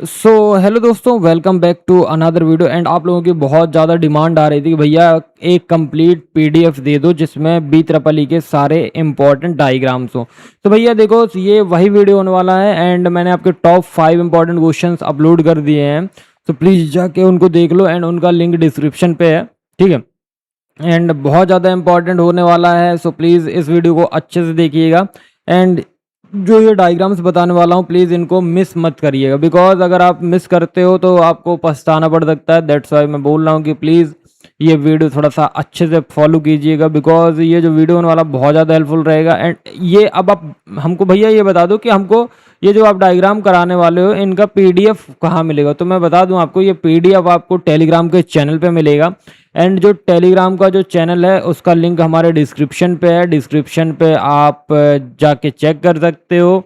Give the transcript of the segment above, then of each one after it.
सो hello दोस्तों, welcome back to another video. And आप लोगों की बहुत ज़्यादा डिमांड आ रही थी कि भैया एक कंप्लीट पीडीएफ दे दो जिसमें बी ट्रिपल ई के सारे इंपॉर्टेंट डायग्राम्स हो। तो भैया देखो, ये वही वीडियो होने वाला है एंड मैंने आपके टॉप 5 इंपॉर्टेंट क्वेश्चंस अपलोड कर दिए हैं। तो प्लीज़ जाके उनको देख लो एंड उनका लिंक डिस्क्रिप्शन पे है, ठीक है। एंड बहुत ज़्यादा इंपॉर्टेंट होने वाला है, सो प्लीज़ इस वीडियो को अच्छे से देखिएगा। एंड जो ये डायग्राम्स बताने वाला हूँ, प्लीज़ इनको मिस मत करिएगा, बिकॉज अगर आप मिस करते हो तो आपको पछताना पड़ सकता है। दैट्स वाई मैं बोल रहा हूँ कि प्लीज़ ये वीडियो थोड़ा सा अच्छे से फॉलो कीजिएगा, बिकॉज ये जो वीडियो होने वाला बहुत ज़्यादा हेल्पफुल रहेगा। एंड ये अब आप हमको भैया ये बता दो कि हमको ये जो आप डायग्राम कराने वाले हो इनका पीडीएफ कहाँ मिलेगा। तो मैं बता दूं आपको, ये पीडीएफ आपको टेलीग्राम के चैनल पे मिलेगा। एंड जो टेलीग्राम का जो चैनल है उसका लिंक हमारे डिस्क्रिप्शन पे है। डिस्क्रिप्शन पे आप जाके चेक कर सकते हो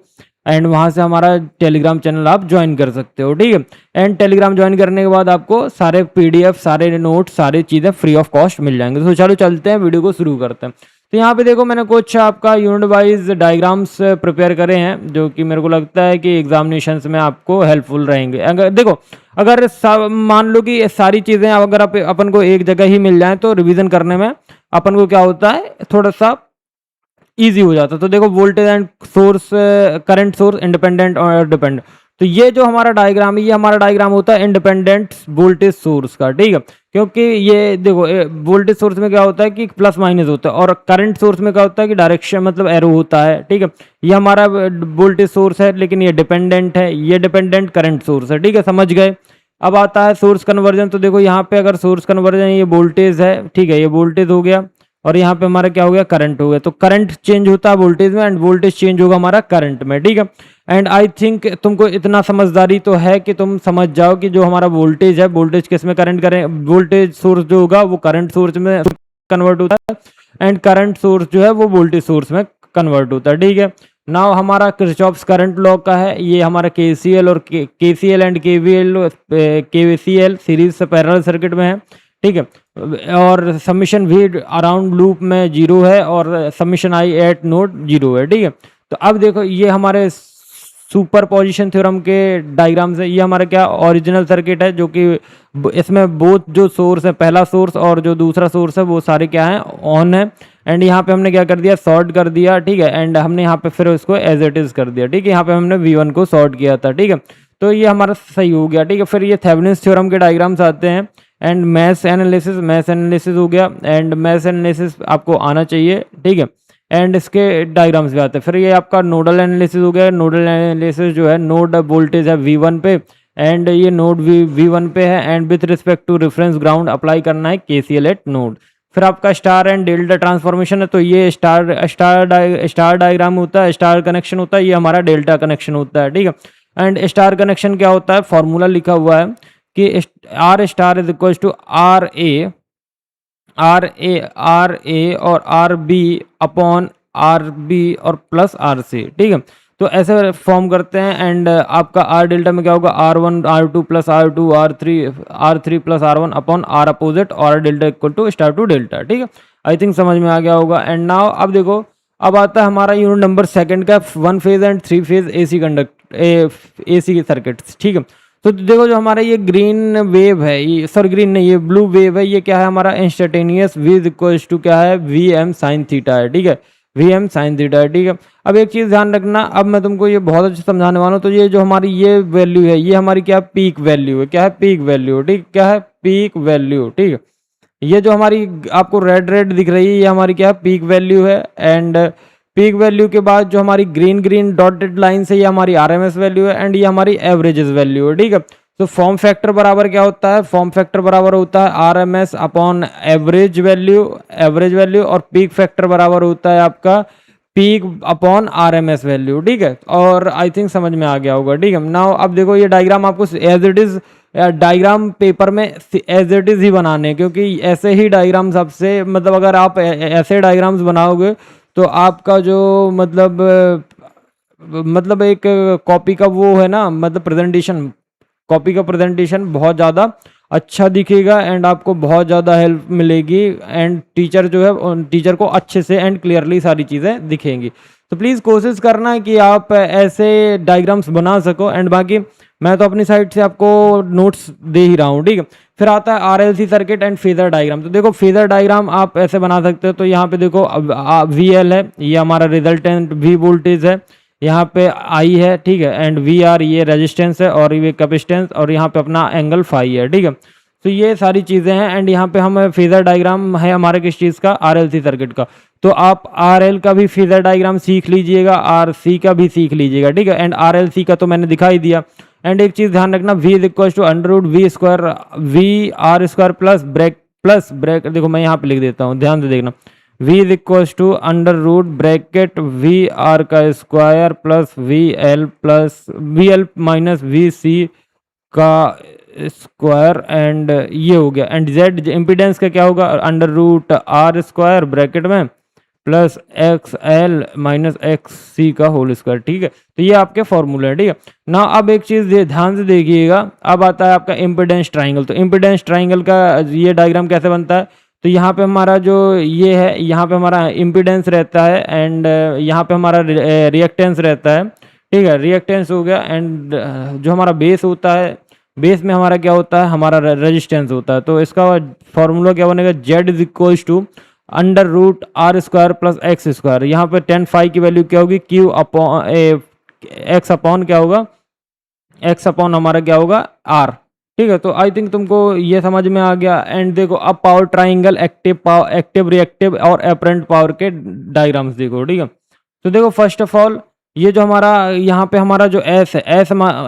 एंड वहाँ से हमारा टेलीग्राम चैनल आप ज्वाइन कर सकते हो, ठीक है। एंड टेलीग्राम ज्वाइन करने के बाद आपको सारे पीडीएफ, सारे नोट, सारी चीज़ें फ्री ऑफ कॉस्ट मिल जाएंगे। तो चलो चलते हैं, वीडियो को शुरू करते हैं। तो यहाँ पे देखो, मैंने कुछ आपका यूनिट वाइज डायग्राम्स प्रिपेयर करे हैं जो कि मेरे को लगता है कि एग्जामिनेशंस में आपको हेल्पफुल रहेंगे। अगर देखो, अगर मान लो कि ये सारी चीज़ें अगर अपन को एक जगह ही मिल जाए तो रिवीजन करने में अपन को क्या होता है, थोड़ा सा इजी हो जाता है। तो देखो, voltage and source, current source, independent और डिपेंडेंट। तो ये जो हमारा डायग्राम है, ये हमारा डायग्राम होता है इंडिपेंडेंट वोल्टेज सोर्स का, ठीक है। क्योंकि ये देखो, वोल्टेज सोर्स में क्या होता है कि प्लस माइनस होता है, और करंट सोर्स में क्या होता है कि डायरेक्शन मतलब एरो होता है, ठीक है। ये हमारा वोल्टेज सोर्स है, लेकिन ये डिपेंडेंट है, ये डिपेंडेंट करंट सोर्स है, ठीक है, समझ गए। अब आता है सोर्स कन्वर्जन। तो देखो यहाँ पे अगर सोर्स कन्वर्जन, ये वोल्टेज है, ठीक है, ये वोल्टेज हो गया, और यहाँ पे हमारा क्या हो गया, करंट हो गया। तो करंट चेंज होता है वोल्टेज में एंड वोल्टेज चेंज होगा हमारा करंट में, ठीक है। एंड आई थिंक तुमको इतना समझदारी तो है कि तुम समझ जाओ कि जो हमारा वोल्टेज है, वोल्टेज किस में करेंट करें, वोल्टेज सोर्स जो होगा वो करंट सोर्स में कन्वर्ट होता है एंड करंट सोर्स जो है वो वोल्टेज सोर्स में कन्वर्ट होता है, ठीक है। नाउ हमारा किरचॉफ्स करंट लॉ का है, ये हमारा केसीएल और KCL and KVL, KCL series से पैरेलल सर्किट में है, ठीक है। और समीशन भी अराउंड लूप में 0 है और समीशन आई एट नोड 0 है, ठीक है। तो अब देखो, ये हमारे सुपर पोजिशन थ्योरम के डायग्राम से, ये हमारा क्या ओरिजिनल सर्किट है, जो कि इसमें बोथ जो सोर्स है, पहला सोर्स और जो दूसरा सोर्स है, वो सारे क्या है, ऑन है। एंड यहाँ पे हमने क्या कर दिया, शॉर्ट कर दिया, ठीक है। एंड हमने यहाँ पे फिर उसको एज इट इज कर दिया, ठीक है। यहाँ पे हमने V1 को शॉर्ट किया था, ठीक है। तो ये हमारा सही हो गया, ठीक है। फिर ये थेवेनिन्स थ्योरम के डायग्राम्स आते हैं एंड मैश एनालिसिस हो गया। एंड मैश एनालिसिस आपको आना चाहिए, ठीक है। एंड इसके डायग्राम्स भी आते हैं। फिर ये आपका नोडल एनालिसिस हो गया। नोडल एनालिसिस जो है, नोड वोल्टेज है V1 पे एंड ये नोड V1 पे है and with respect to reference ground apply करना है KCL एट नोड। फिर आपका स्टार एंड डेल्टा ट्रांसफॉर्मेशन है, तो ये स्टार डायग्राम होता है, स्टार कनेक्शन होता है, ये हमारा डेल्टा कनेक्शन होता है, ठीक है। एंड स्टार कनेक्शन क्या होता है, फॉर्मूला लिखा हुआ है कि R star is equal to R A और R B upon R B और प्लस आर सी, ठीक है। तो ऐसे फॉर्म करते हैं। एंड आपका आर डेल्टा में क्या होगा, R1 R2 plus R2 R3 plus R1 upon R opposite और delta equal to star to delta, ठीक है। आई थिंक समझ में आ गया होगा। एंड नाउ अब देखो, अब आता है हमारा यूनिट नंबर सेकंड का 1 फेज एंड 3 फेज AC की सर्किट्स, ठीक है। तो देखो, जो हमारा ये ग्रीन वेव है, ये सॉरी ग्रीन नहीं, ये ब्लू वेव है, ये क्या है हमारा instantaneous V is equals to क्या है, VM साइन थीटा है, ठीक है, VM साइन थीटा है, ठीक है। अब एक चीज़ ध्यान रखना, अब मैं तुमको ये बहुत अच्छे समझाने वाला हूँ। तो ये जो हमारी ये वैल्यू है, ये हमारी क्या पीक वैल्यू है, क्या है पीक वैल्यू, ठीक, क्या है पीक वैल्यू, ठीक है। ये जो हमारी आपको रेड रेड दिख रही है, ये हमारी क्या है पीक वैल्यू है। एंड पीक वैल्यू के बाद जो हमारी ग्रीन ग्रीन डॉटेड लाइन से, ये हमारी RMS वैल्यू है एंड ये हमारी एवरेजेस वैल्यू है, ठीक है। तो फॉर्म फैक्टर बराबर क्या होता है, फॉर्म फैक्टर बराबर होता है RMS अपॉन एवरेज वैल्यू, और पीक फैक्टर बराबर होता है आपका पीक अपॉन RMS वैल्यू, ठीक है। और आई थिंक समझ में आ गया होगा, ठीक है। नाउ अब देखो, ये डायग्राम आपको as it is diagram paper में एज इट इज ही बनाने हैं, क्योंकि ऐसे ही डायग्राम सबसे, मतलब अगर आप ऐसे डायग्राम्स बनाओगे तो आपका जो मतलब एक कॉपी का वो है ना, मतलब प्रेजेंटेशन, कॉपी का प्रेजेंटेशन बहुत ज़्यादा अच्छा दिखेगा एंड आपको बहुत ज़्यादा हेल्प मिलेगी। एंड टीचर जो है, टीचर को अच्छे से एंड क्लियरली सारी चीज़ें दिखेंगी। तो प्लीज़ कोशिश करना कि आप ऐसे डायग्राम्स बना सको। एंड बाकी मैं तो अपनी साइड से आपको नोट्स दे ही रहा हूँ, ठीक है। फिर आता है RLC circuit and phasor diagram. तो देखो फेजर डायग्राम आप ऐसे बना सकते हो। तो यहाँ पे देखो वी एल है, ये हमारा रिजल्टेंट वी वोल्टेज है, यहाँ पे आई है, ठीक है, एंड वी आर ये रेजिस्टेंस है, और ये कैपेसिटेंस, और यहाँ पे अपना एंगल फाई है, ठीक है। तो ये सारी चीज़ें हैं। एंड यहाँ पे हम फेजर डायग्राम है हमारे किस चीज़ का, आरएलसी सर्किट का। तो आप आरएल का भी फेजर डायग्राम सीख लीजिएगा, आरसी का भी सीख लीजिएगा, ठीक है। एंड आरएलसी का तो मैंने दिखाई दिया। एंड एक चीज़ ध्यान रखना, v is equal to under root V square V R square plus break, देखो मैं यहाँ पे लिख देता हूँ, ध्यान से देखना, v is equal to under root bracket V R का square plus V L minus V C का स्क्वायर। एंड ये हो गया। एंड जेड इम्पीडेंस का क्या होगा, under root R square bracket में plus X L minus X C का होल स्क्वायर, ठीक है। तो ये आपके फॉर्मूले हैं, ठीक है ना। अब एक चीज़ ध्यान से देखिएगा, अब आता है आपका इम्पीडेंस ट्राइंगल। तो इम्पीडेंस ट्राइंगल का ये डायग्राम कैसे बनता है, तो यहाँ पे हमारा जो ये है, यहाँ पे हमारा इम्पीडेंस रहता है, एंड यहाँ पे हमारा रिएक्टेंस रहता है, ठीक है, रिएक्टेंस हो गया। एंड जो हमारा बेस होता है, बेस में हमारा क्या होता है, हमारा रेजिस्टेंस होता है। तो इसका फॉर्मूला क्या बनेगा, Z is equal to under root R square plus X square. यहाँ पे 10 फाई की वैल्यू क्या होगी, क्यू अपॉन एक्स अपॉन क्या होगा, एक्स अपॉन हमारा क्या होगा आर, ठीक है। तो आई थिंक तुमको ये समझ में आ गया। एंड देखो अब पावर ट्राइंगल, एक्टिव रिएक्टिव और एपरेंट पावर के डायग्राम्स देखो, ठीक है। तो देखो फर्स्ट ऑफ ऑल ये जो हमारा यहाँ पे हमारा जो एस है,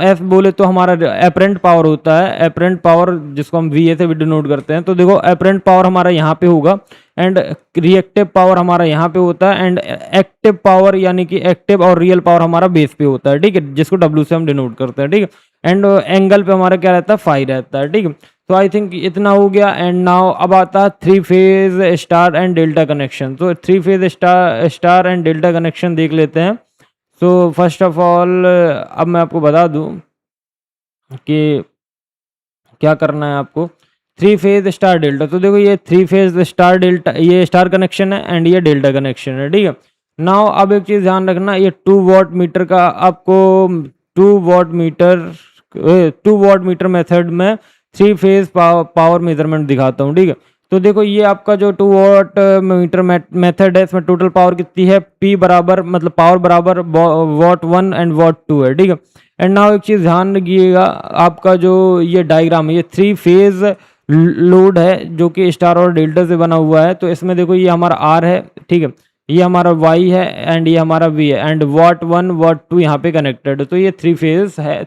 एस बोले तो हमारा एपरेंट पावर होता है, एपरेंट पावर जिसको हम वी ए से भी डिनोट करते हैं। तो देखो एपरेंट पावर हमारा यहाँ पे होगा, एंड रिएक्टिव पावर हमारा यहाँ पे होता है, एंड एक्टिव पावर यानी कि एक्टिव और रियल पावर हमारा बेस पे होता है, ठीक है, जिसको डब्ल्यू से हम डिनोट करते हैं, ठीक है। एंड एंगल पे हमारा क्या रहता है, फाई रहता है, ठीक है। तो आई थिंक इतना हो गया। एंड नाउ अब आता है three phase star and delta connection. तो three phase star and delta connection देख लेते हैं। सो फर्स्ट ऑफ ऑल अब मैं आपको बता दूं कि क्या करना है आपको, थ्री फेज स्टार डेल्टा। तो देखो ये थ्री फेज स्टार डेल्टा, ये स्टार कनेक्शन है, एंड ये डेल्टा कनेक्शन है, ठीक है। नाउ अब एक चीज़ ध्यान रखना, ये 2 वॉट मीटर का आपको 2 वॉट मीटर मेथड में थ्री फेज पावर मेजरमेंट दिखाता हूँ, ठीक है। तो देखो ये आपका जो 2 वॉट मीटर मेथड है, इसमें टोटल पावर कितनी है, P बराबर मतलब पावर बराबर वॉट 1 एंड वॉट 2 है, ठीक है। एंड नाउ एक चीज़ ध्यान रखिएगा, आपका जो ये डायग्राम है, ये थ्री फेज लोड है जो कि स्टार और डेल्टा से बना हुआ है। तो इसमें देखो ये हमारा R है, ठीक है, ये हमारा Y है, एंड ये हमारा V है, एंड वॉट 1 वॉट 2 यहाँ पे कनेक्टेड है। तो ये थ्री फेज है,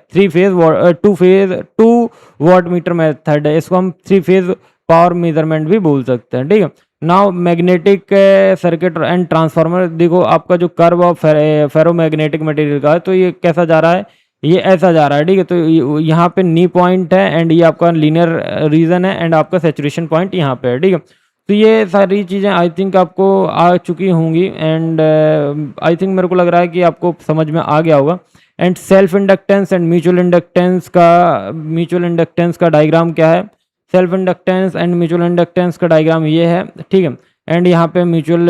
टू वॉट मीटर मेथड है, इसको हम थ्री फेज पावर मेजरमेंट भी बोल सकते हैं, ठीक है। Now magnetic circuit and transformer, देखो आपका जो कर्व ऑफ फेरोमैग्नेटिक मटेरियल का है, तो ये कैसा जा रहा है, ये ऐसा जा रहा है, ठीक है। तो यहाँ पे नी पॉइंट है, एंड ये आपका लीनियर रीजन है, एंड आपका सेचुरेशन पॉइंट यहाँ पे है, ठीक है। तो ये सारी चीज़ें आई थिंक आपको आ चुकी होंगी, एंड आई थिंक मेरे को लग रहा है कि आपको समझ में आ गया होगा। And self inductance and mutual inductance का डायग्राम क्या है, self inductance and mutual inductance का डायग्राम ये है, ठीक है। एंड यहाँ पे म्यूचुअल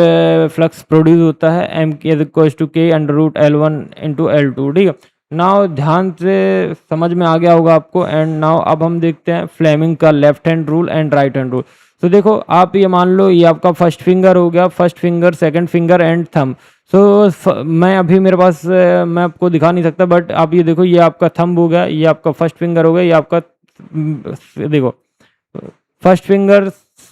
फ्लक्स प्रोड्यूस होता है, M K is equal to K under root L1 into L2, ठीक है। नाउ ध्यान से समझ में आ गया होगा आपको। एंड नाउ अब हम देखते हैं फ्लेमिंग का left hand rule and right hand rule. तो देखो आप ये मान लो ये आपका फर्स्ट फिंगर हो गया, first finger, second finger and thumb. So मैं अभी मेरे पास मैं आपको दिखा नहीं सकता, बट आप ये देखो, ये आपका थंब हो गया, ये आपका फर्स्ट फिंगर हो गया, ये आपका देखो first finger,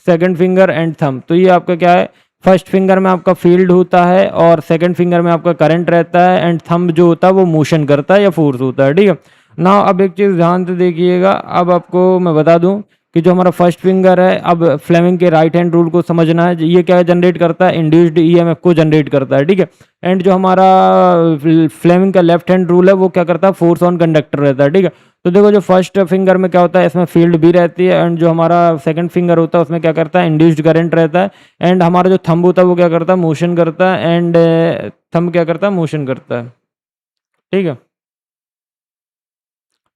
second finger and thumb. तो ये आपका क्या है, फर्स्ट फिंगर में आपका फील्ड होता है, और सेकंड फिंगर में आपका करंट रहता है, एंड थंब जो होता है वो मोशन करता है या फोर्स होता है, ठीक है ना। अब एक चीज़ ध्यान से देखिएगा, अब आपको मैं बता दूं कि जो हमारा फर्स्ट फिंगर है, अब फ्लेमिंग के राइट हैंड रूल को समझना है, ये क्या जनरेट करता है, इंड्यूस्ड ईएमएफ को जनरेट करता है, ठीक है। एंड जो हमारा फ्लेमिंग का लेफ्ट हैंड रूल है वो क्या करता है, फोर्स ऑन कंडक्टर रहता है, ठीक है। तो देखो जो फर्स्ट फिंगर में क्या होता है, इसमें फील्ड भी रहती है, एंड जो हमारा सेकंड फिंगर होता है उसमें क्या करता है, इंड्यूस्ड करंट रहता है, एंड हमारा जो थंब होता है वो क्या करता है, मोशन करता है, एंड थंब क्या करता है, मोशन करता है, ठीक है।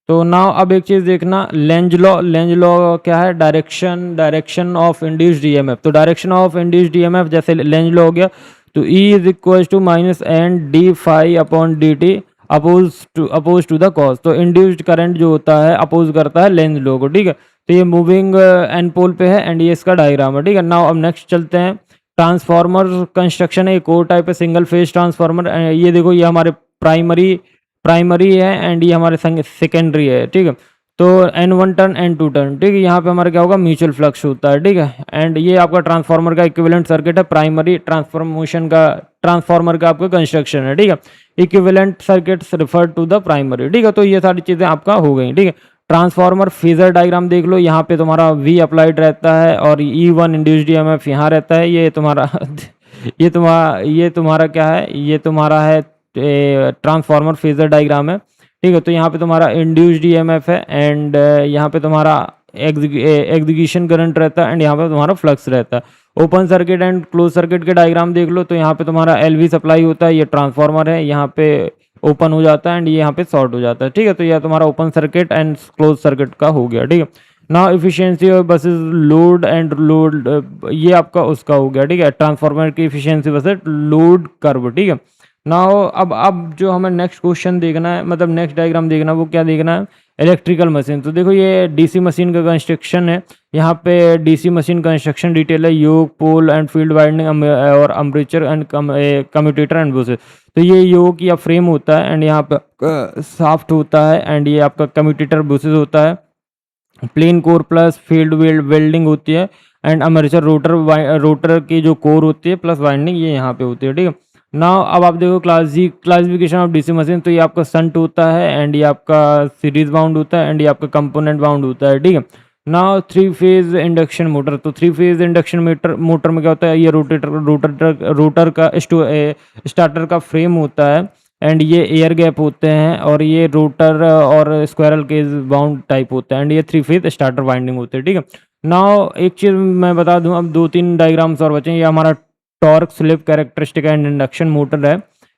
तो नाउ अब एक चीज़ देखना, लेंज लॉ क्या है, डायरेक्शन ऑफ इंड्यूस्ड ईएमएफ। तो डायरेक्शन ऑफ इंड्यूस्ड ईएमएफ जैसे लेंज लॉ हो गया, तो E is equal to minus N D phi upon D T oppose to the cause. तो इंड्यूस्ड करंट जो होता है अपोज करता है लेंज लॉ को, ठीक है। तो ये मूविंग एन पोल पे है एंड ये इसका डायग्राम है, ठीक है। नाउ अब नेक्स्ट चलते हैं, ट्रांसफार्मर कंस्ट्रक्शन है, एक और टाइप है सिंगल फेज ट्रांसफार्मर। ये देखो ये हमारे प्राइमरी है एंड ये हमारे सेकेंडरी है, ठीक है। तो N1 टर्न N2 टर्न, ठीक है। यहाँ पे हमारा क्या होगा, म्यूचुअल फ्लक्स होता है, ठीक है। एंड ये आपका ट्रांसफार्मर का इक्विवेलेंट सर्किट है, प्राइमरी ट्रांसफार्मर का आपका कंस्ट्रक्शन है, ठीक है। Equivalent circuits refer to the primary, ठीक है। तो ये सारी चीज़ें आपका हो गई, ठीक है। ट्रांसफार्मर फेजर डायग्राम देख लो, यहाँ पे तुम्हारा V अप्लाइड रहता है और E1 इंड्यूस्ड EMF यहाँ रहता है। ये तुम्हारा ये तुम्हारा क्या है, ये तुम्हारा है ट्रांसफार्मर फेजर डायग्राम है, ठीक है। तो यहाँ पे तुम्हारा इंड्यूस्ड EMF है एंड यहाँ पे तुम्हारा एग्जीक्यूशन करंट रहता है एंड यहाँ पे तुम्हारा फ्लक्स रहता है। Open circuit and close circuit के डायग्राम देख लो, तो यहाँ पे तुम्हारा LV सप्लाई होता है, ये ट्रांसफार्मर है, यहाँ पे ओपन हो जाता है एंड ये यहाँ पे शॉर्ट हो जाता है, ठीक है। तो यह तुम्हारा open circuit and close circuit का हो गया, ठीक है। Now efficiency of buses load and load, ये आपका उसका हो गया, ठीक है। ट्रांसफार्मर की इफिशियंसी वर्सेस लोड कर्व, ठीक है। नाउ अब जो हमें नेक्स्ट क्वेश्चन देखना है, मतलब नेक्स्ट डायग्राम देखना है, वो क्या देखना है, इलेक्ट्रिकल मशीन। तो देखो ये डीसी मशीन का कंस्ट्रक्शन है, यहाँ पे डीसी मशीन कंस्ट्रक्शन डिटेल है, योक पोल एंड फील्ड वाइंडिंग और अम्ब्रेचर एंड कम्यूटेटर एंड बुसेस। तो ये योक या फ्रेम होता है एंड यहाँ पे साफ्ट होता है एंड ये आपका कम्यूटेटर बुसेस होता है, plain core plus field welding होती है एंड अमर्चर रोटर की जो कोर होती है प्लस वाइंडिंग ये यहाँ पे होती है, ठीक है। नाउ अब आप देखो क्लासिफिकेशन ऑफ डीसी मशीन। तो ये आपका संट होता है एंड ये आपका सीरीज बाउंड होता है एंड ये आपका कंपोनेंट बाउंड होता है, ठीक है। Now 3 phase induction motor. तो 3 फेज इंडक्शन मोटर में क्या होता है, ये रोटर का स्टार्टर का फ्रेम होता है एंड ये एयर गैप होते हैं और ये रोटर और स्क्वायरल केज बाउंड टाइप होता है एंड ये 3 फेज स्टार्टर वाइंडिंग होते हैं, ठीक है। नाउ एक चीज़ मैं बता दूं, अब 2-3 डायग्राम्स और बचे हैं। ये हमारा torque slip characteristic and induction motor है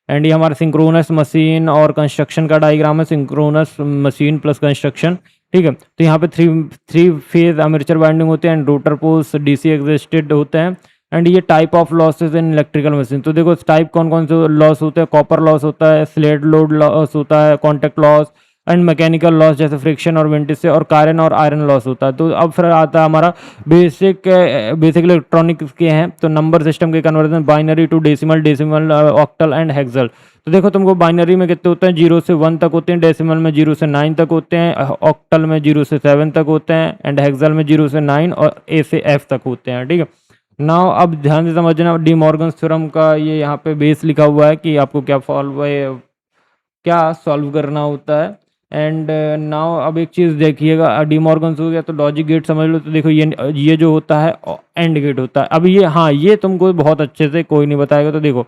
एंड ये हमारा सिंक्रोनस मशीन और कंस्ट्रक्शन का डायग्राम है, सिंक्रोनस मशीन प्लस कंस्ट्रक्शन, ठीक है। तो यहाँ पे थ्री फेज आर्मेचर वाइंडिंग होते हैं and rotor poles DC existed होते हैं एंड ये type of losses in electrical machine. तो देखो टाइप कौन कौन से लॉस होते हैं, कॉपर लॉस होता है, स्लेट लोड लॉस होता है, contact loss and mechanical loss जैसे फ्रिक्शन और विंटेज से, और कारण और आयरन लॉस होता है। तो अब फिर आता है हमारा बेसिक इलेक्ट्रॉनिक्स के हैं। तो नंबर सिस्टम के conversion binary to decimal octal and hexal. तो देखो तुमको बाइनरी में कितने होते हैं, 0 से 1 तक होते हैं, डेसिमल में 0 से 9 तक होते हैं, ऑक्टल में 0 से 7 तक होते हैं एंड हेक्सल में 0 से 9 और A से F तक होते हैं, ठीक है। नाउ अब ध्यान से समझना, डी मॉर्गन्स थ्योरम का ये यहाँ पे बेस लिखा हुआ है कि आपको क्या सॉल्व करना होता है। एंड नाउ अब एक चीज़ देखिएगा, डी मॉर्गन्स हो गया तो लॉजिक गेट समझ लो। तो देखो ये जो होता है एंड गेट होता है। अब ये हाँ ये तुमको बहुत अच्छे से कोई नहीं बताएगा। तो देखो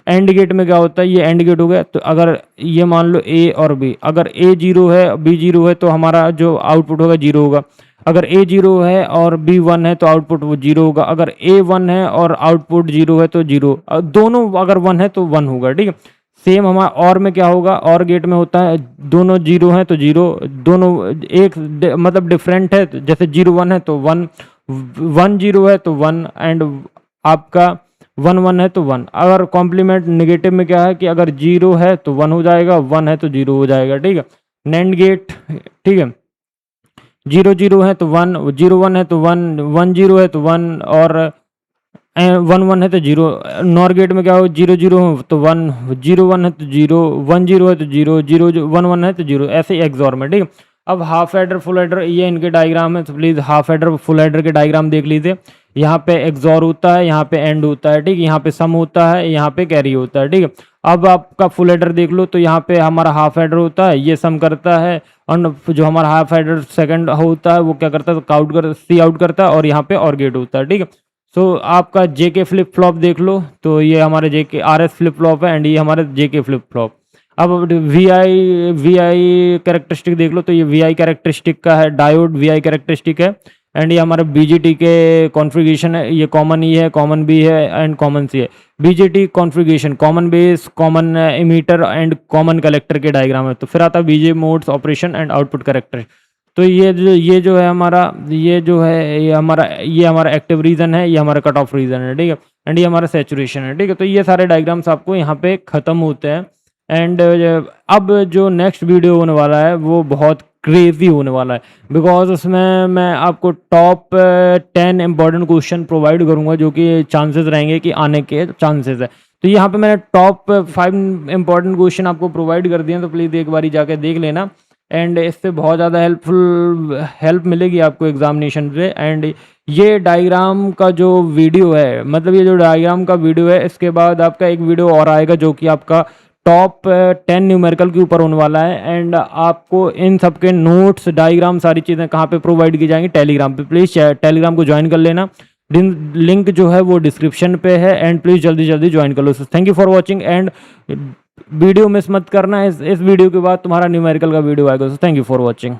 एंड गेट में क्या होता है, ये एंड गेट हो गया। तो अगर ये मान लो A और B, अगर A 0 है B 0 है तो हमारा जो आउटपुट होगा 0 होगा। अगर A 0 है और B 1 है तो आउटपुट वो 0 होगा। अगर A 1 है और आउटपुट 0 है तो 0, दोनों अगर 1 है तो 1 होगा, ठीक है। सेम हमारा और में क्या होगा, और गेट में होता है दोनों 0 हैं तो 0, दोनों एक मतलब डिफरेंट है, जैसे 0 1 है तो 1, 1 0 है तो 1 एंड आपका 1 1 है तो 1। अगर कॉम्प्लीमेंट नेगेटिव में क्या है कि अगर 0 है तो 1 हो जाएगा, 1 है तो 0 हो जाएगा, ठीक है। नैंड गेट, ठीक है, 0 0 है तो 1, 0 1 है तो 1, 1 0 है तो 1 और 1 1 है तो 0। नॉर गेट में क्या हो, 0 0 हो तो 1, 0 1 है तो 0, 1 0 है तो 0, 0 1 1 है तो 0, ऐसे ही एक्सॉर में, ठीक है। अब हाफ एडर फुल एडर ये इनके डायग्राम है। तो please half adder full adder के डायग्राम देख लीजिए। यहाँ पे एक्सॉर होता है, यहाँ पे एंड होता है, ठीक है। यहाँ पे सम होता है, यहाँ पे कैरी होता है, ठीक है। अब आपका फुल एडर देख लो, तो यहाँ पे हमारा हाफ एडर होता है, ये सम करता है और जो हमारा हाफ एडर सेकंड होता है वो क्या करता है, तो सी आउट करता है और यहाँ पे और गेट होता है, ठीक है। सो आपका जेके फ्लिप फ्लॉप देख लो, तो ये हमारे जेके आरएस फ्लिप फ्लॉप है एंड ये हमारे जेके फ्लिप फ्लॉप। अब वी आई कैरेक्टरिस्टिक देख लो, तो ये वी आई कैरेक्टरिस्टिक का है, डायोड वी आई कैरेक्टरिस्टिक है एंड ये हमारा बीजीटी के कॉन्फ़िगरेशन है। ये कॉमन ई है, कॉमन बी है एंड कॉमन सी है। BJT configuration common base, common emitter and common collector के डायग्राम है। तो फिर आता है BJ modes operation and output character. तो ये जो है हमारा ये हमारा एक्टिव रीजन है, ये हमारा कट ऑफ रीजन है, ठीक है। एंड ये हमारा सैचुरेशन है, ठीक है। तो ये सारे डायग्राम्स आपको यहाँ पे ख़त्म होते हैं। एंड अब जो नेक्स्ट वीडियो होने वाला है वो बहुत क्रेजी होने वाला है, बिकॉज उसमें मैं आपको टॉप 10 इंपॉर्टेंट क्वेश्चन प्रोवाइड करूंगा जो कि चांसेस रहेंगे कि आने के चांसेस है। तो यहाँ पे मैंने टॉप 5 इंपॉर्टेंट क्वेश्चन आपको प्रोवाइड कर दिए हैं, तो प्लीज़ एक बारी जाके देख लेना। एंड इससे बहुत ज़्यादा हेल्प मिलेगी आपको एग्जामिनेशन पे। एंड ये डायग्राम का जो वीडियो है, मतलब ये जो डायग्राम का वीडियो है, इसके बाद आपका एक वीडियो और आएगा जो कि आपका टॉप 10 न्यूमेरिकल के ऊपर होने वाला है। एंड आपको इन सब के नोट्स, डायग्राम, सारी चीज़ें कहाँ पे प्रोवाइड की जाएंगी, टेलीग्राम पे। प्लीज़ टेलीग्राम को ज्वाइन कर लेना, लिंक जो है वो डिस्क्रिप्शन पे है। एंड प्लीज़ जल्दी जल्दी ज्वाइन कर लो। Thank you for watching. And video miss मत करना, इस वीडियो के बाद तुम्हारा न्यूमेरिकल का वीडियो आएगा। Thank you for watching.